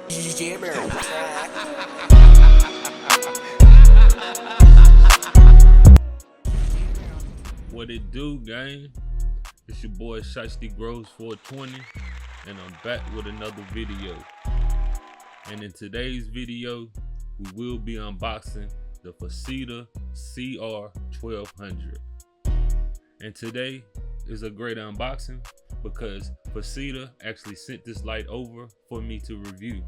Jammer. What it do, gang? It's your boy FECIDA CR-1200, and I'm back with another video. And in today's video, we will be unboxing the FECIDA CR-1200. And today is a great unboxing because FECIDA actually sent this light over for me to review.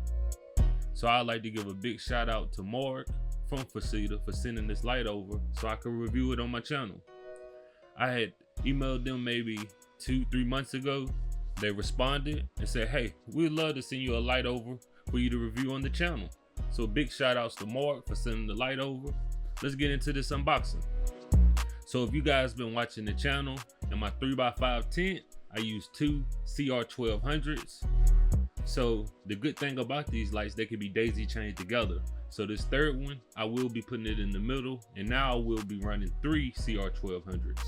So I'd like to give a big shout out to Mark from FECIDA for sending this light over so I could review it on my channel. I had emailed them maybe 2-3 months ago. They responded and said, hey, we'd love to send you a light over for you to review on the channel. So big shout outs to Mark for sending the light over. Let's get into this unboxing. So if you guys been watching the channel, in my 3x5 tent, I use 2 CR-1200s. So the good thing about these lights, they can be daisy chained together. So this third one, I will be putting it in the middle, and now I will be running 3 CR-1200s.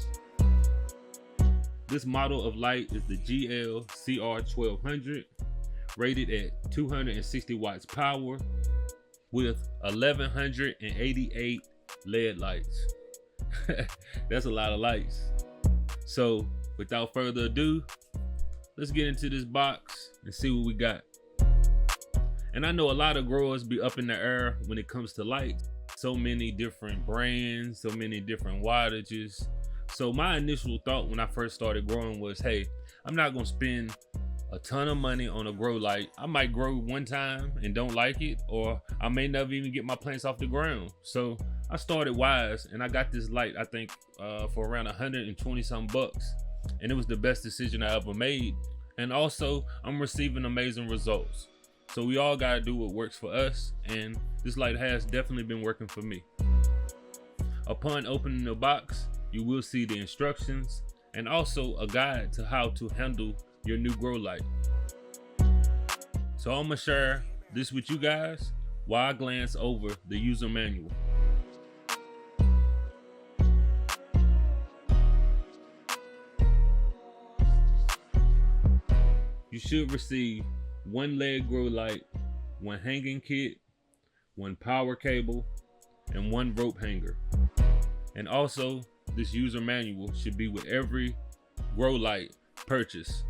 This model of light is the GL CR-1200, rated at 260 watts power with 1188 LED lights. That's a lot of lights. So without further ado, let's get into this box and see what we got. And I know a lot of growers be up in the air when it comes to lights. So many different brands, so many different wattages. So my initial thought when I first started growing was, hey, I'm not gonna spend a ton of money on a grow light. I might grow one time and don't like it, or I may never even get my plants off the ground. So I started wise and I got this light, I think for around 120 some bucks. And it was the best decision I ever made. And also I'm receiving amazing results. So we all gotta do what works for us. And this light has definitely been working for me. Upon opening the box, you will see the instructions and also a guide to how to handle your new grow light. So I'm gonna share this with you guys while I glance over the user manual. You should receive 1 LED grow light, 1 hanging kit, 1 power cable, and 1 rope hanger. And also, this user manual should be with every grow light purchase.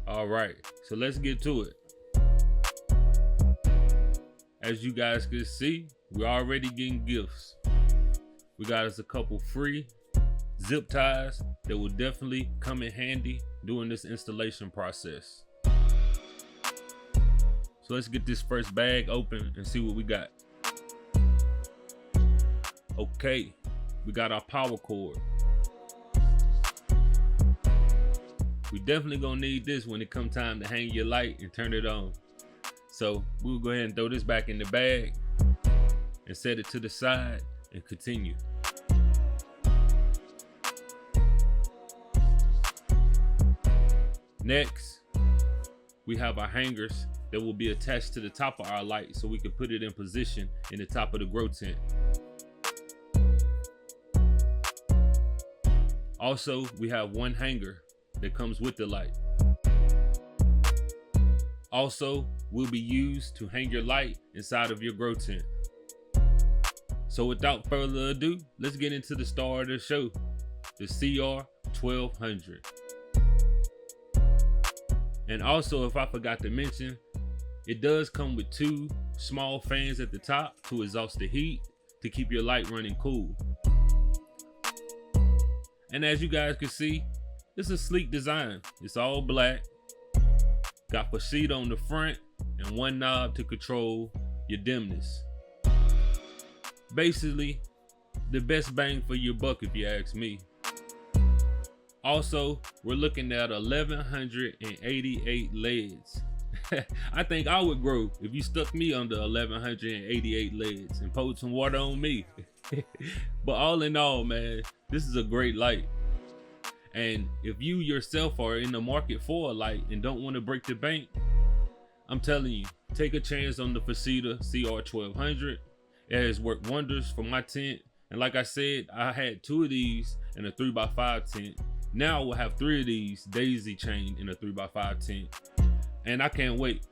All right, so let's get to it. As you guys can see, we're already getting gifts. We got us a couple free zip ties that will definitely come in handy during this installation process. So let's get this first bag open and see what we got. Okay, we got our power cord. We definitely gonna need this when it comes time to hang your light and turn it on. So we'll go ahead and throw this back in the bag and set it to the side and continue. Next, we have our hangers that will be attached to the top of our light so we can put it in position in the top of the grow tent. Also, we have 1 hanger that comes with the light. Also, will be used to hang your light inside of your grow tent. So without further ado, let's get into the star of the show, the CR-1200. And also, if I forgot to mention, it does come with 2 small fans at the top to exhaust the heat to keep your light running cool. And as you guys can see, it's a sleek design. It's all black. Got FECIDA on the front and 1 knob to control your dimness. Basically, the best bang for your buck if you ask me. Also, we're looking at 1188 LEDs. I think I would grow if you stuck me under 1188 LEDs and poured some water on me. But all in all, man, this is a great light. And if you yourself are in the market for a light and don't want to break the bank, I'm telling you, take a chance on the FECIDA CR-1200. It has worked wonders for my tent. And like I said, I had 2 of these in a 3x5 tent. Now I will have 3 of these daisy chained in a 3x5 tent. And I can't wait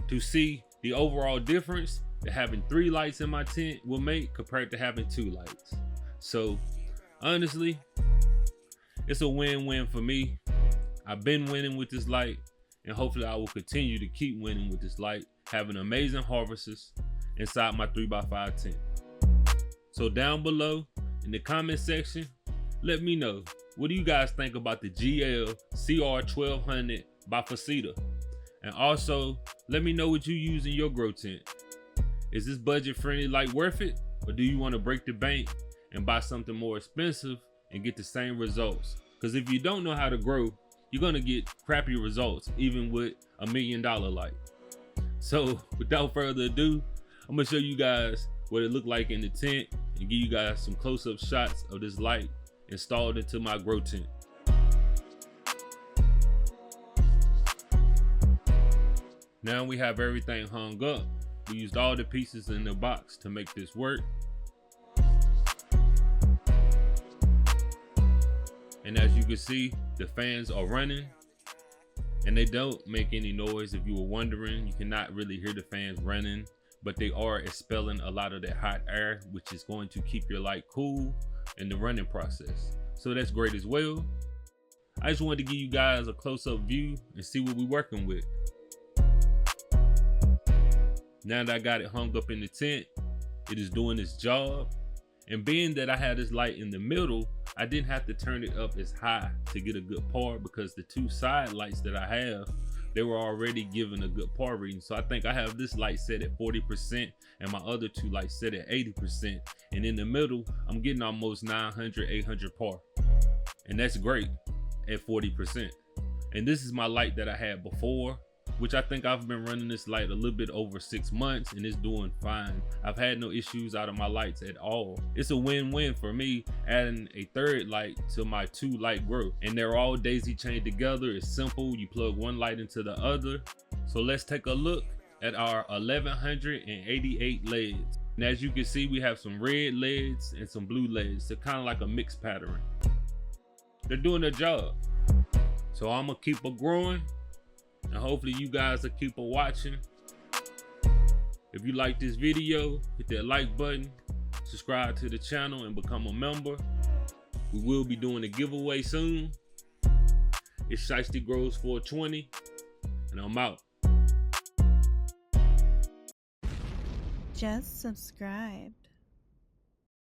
to see the overall difference that having 3 lights in my tent will make compared to having 2 lights. So honestly, it's a win-win for me. I've been winning with this light, and hopefully I will continue to keep winning with this light, having amazing harvests inside my 3x5 tent. So down below in the comment section, let me know, what do you guys think about the GL CR-1200 by FECIDA? And also, let me know what you use in your grow tent. Is this budget-friendly light worth it? Or do you want to break the bank and buy something more expensive and get the same results? Because if you don't know how to grow, you're going to get crappy results, even with a $1 million light. So without further ado, I'm going to show you guys what it looked like in the tent and give you guys some close-up shots of this light installed into my grow tent. Now we have everything hung up. We used all the pieces in the box to make this work. And as you can see, the fans are running and they don't make any noise. If you were wondering, you cannot really hear the fans running, but they are expelling a lot of that hot air, which is going to keep your light cool in the running process. So that's great as well. I just wanted to give you guys a close-up view and see what we're working with. Now that I got it hung up in the tent, it is doing its job. And being that I had this light in the middle, I didn't have to turn it up as high to get a good par, because the 2 side lights that I have, they were already giving a good par reading. So I think I have this light set at 40% and my other 2 lights set at 80%. And in the middle, I'm getting almost 900, 800 par. And that's great at 40%. And this is my light that I had before, which I think I've been running this light a little bit over 6 months and it's doing fine. I've had no issues out of my lights at all. It's a win-win for me adding a 3rd light to my 2 light grow. And they're all daisy chained together. It's simple. You plug one light into the other. So let's take a look at our 1188 LEDs. And as you can see, we have some red LEDs and some blue LEDs. They're kind of like a mixed pattern. They're doing their job. So I'm gonna keep it growing. And hopefully you guys will keep on watching. If you like this video, hit that like button, subscribe to the channel and become a member. We will be doing a giveaway soon. It's FECIDA Grows 420 and I'm out. Just subscribe.